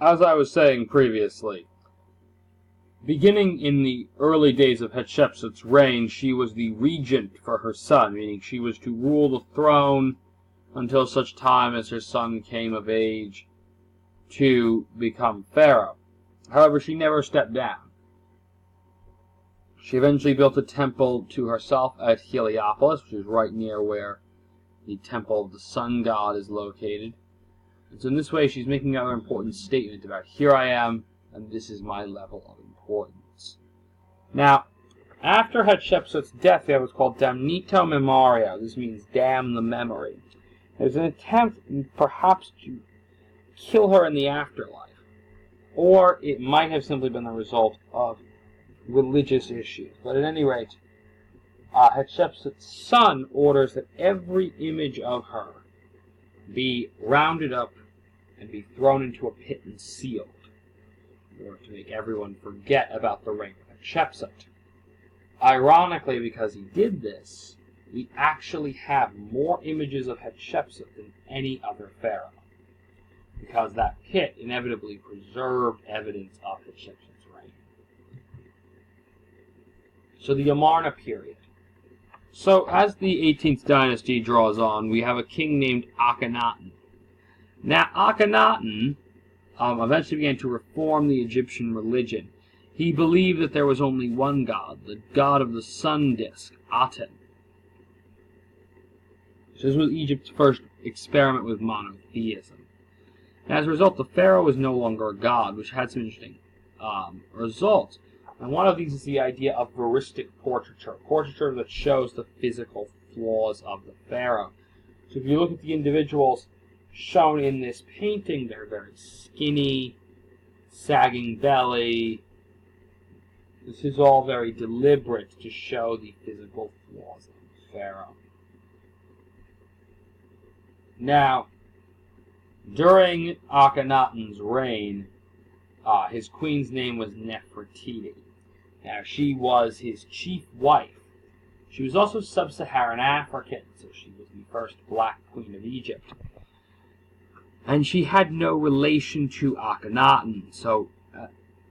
as I was saying previously, beginning in the early days of Hatshepsut's reign, she was the regent for her son, meaning she was to rule the throne until such time as her son came of age to become pharaoh. However, she never stepped down. She eventually built a temple to herself at Heliopolis, which is right near where the temple of the sun god is located. And so in this way, she's making another important statement about, here I am, and this is my level of importance. Now, after Hatshepsut's death, there was called damnito memoria. This means damn the memory. It was an attempt, perhaps, to kill her in the afterlife. Or it might have simply been the result of religious issues. But at any rate, Hatshepsut's son orders that every image of her be rounded up and be thrown into a pit and sealed, in order to make everyone forget about the reign of Hatshepsut. Ironically, because he did this, we actually have more images of Hatshepsut than any other pharaoh, because that pit inevitably preserved evidence of Hatshepsut's reign. So the Amarna period. So as the 18th dynasty draws on, we have a king named Akhenaten. Now Akhenaten eventually began to reform the Egyptian religion. He believed that there was only one god, the god of the sun disk, Aten. This was Egypt's first experiment with monotheism. And as a result, the pharaoh was no longer a god, which had some interesting results. And one of these is the idea of veristic portraiture, portraiture that shows the physical flaws of the pharaoh. So if you look at the individuals shown in this painting, they're very skinny, sagging belly. This is all very deliberate to show the physical flaws of the pharaoh. Now, during Akhenaten's reign, his queen's name was Nefertiti. Now, she was his chief wife. She was also sub-Saharan African, so she was the first black queen of Egypt. And she had no relation to Akhenaten. So,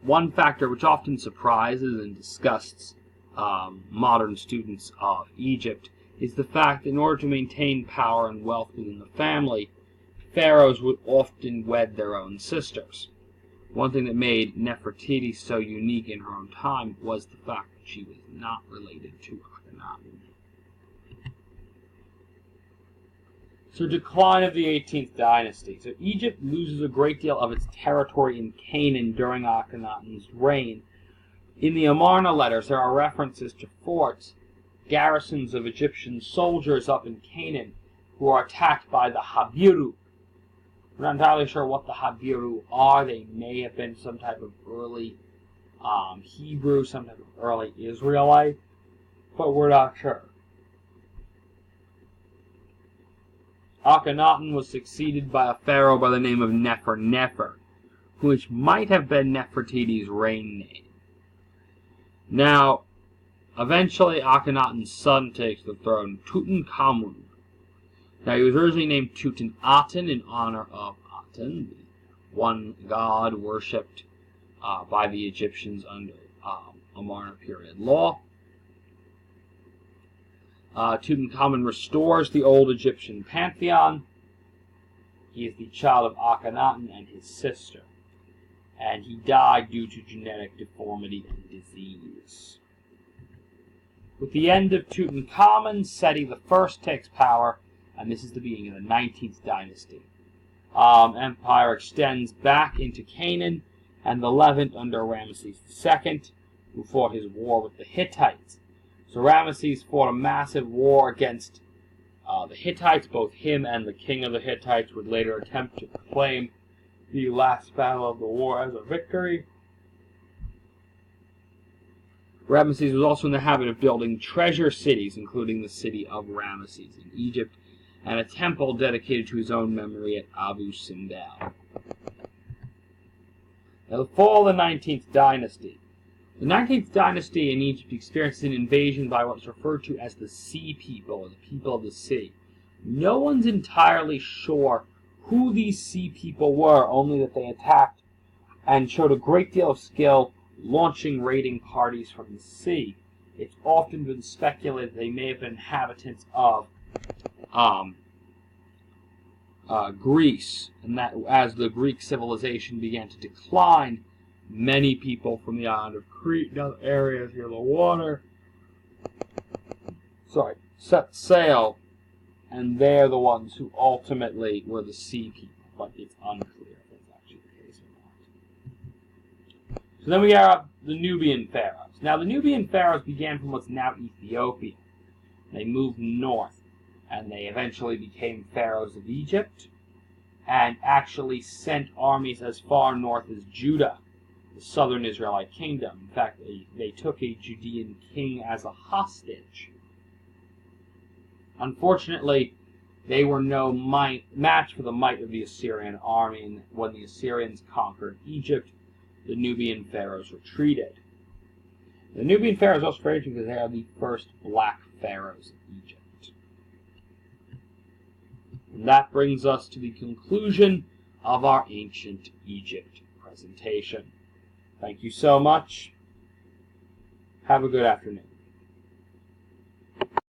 one factor which often surprises and disgusts modern students of Egypt is the fact that in order to maintain power and wealth within the family, pharaohs would often wed their own sisters. One thing that made Nefertiti so unique in her own time was the fact that she was not related to Akhenaten. So, decline of the 18th dynasty. So Egypt loses a great deal of its territory in Canaan during Akhenaten's reign. In the Amarna letters, there are references to forts, garrisons of Egyptian soldiers up in Canaan, who are attacked by the Habiru. We're not entirely sure what the Habiru are. They may have been some type of early Hebrew, some type of early Israelite, but we're not sure. Akhenaten was succeeded by a pharaoh by the name of Nefer, which might have been Nefertiti's reign name. Now, eventually Akhenaten's son takes the throne, Tutankhamun. Now, he was originally named Tutenaten in honor of Aten, the one god worshipped by the Egyptians under Amarna period law. Tutankhamun restores the old Egyptian pantheon. He is the child of Akhenaten and his sister, and he died due to genetic deformity and disease. With the end of Tutankhamun, Seti I takes power, and this is the beginning of the 19th dynasty. Empire extends back into Canaan and the Levant under Ramesses II, who fought his war with the Hittites. So Ramesses fought a massive war against the Hittites. Both him and the king of the Hittites would later attempt to proclaim the last battle of the war as a victory. Ramesses was also in the habit of building treasure cities, including the city of Ramesses in Egypt, and a temple dedicated to his own memory at Abu Simbel. Now, the fall of the 19th dynasty. The 19th dynasty in Egypt experienced an invasion by what's referred to as the Sea People, or the people of the sea. No one's entirely sure who these Sea People were, only that they attacked and showed a great deal of skill launching raiding parties from the sea. It's often been speculated they may have been inhabitants of Greece, and that as the Greek civilization began to decline, many people from the island of Crete and other areas near the water set sail, and they're the ones who ultimately were the sea people, but it's unclear if that's actually the case or not. So then we have the Nubian pharaohs. Now, the Nubian pharaohs began from what's now Ethiopia. They moved north, and they eventually became pharaohs of Egypt, and actually sent armies as far north as Judah, the southern Israelite kingdom. In fact, they took a Judean king as a hostage. Unfortunately, they were no match for the might of the Assyrian army, and when the Assyrians conquered Egypt, the Nubian pharaohs retreated. The Nubian pharaohs are also very interesting because they are the first black pharaohs of Egypt. And that brings us to the conclusion of our ancient Egypt presentation. Thank you so much. Have a good afternoon.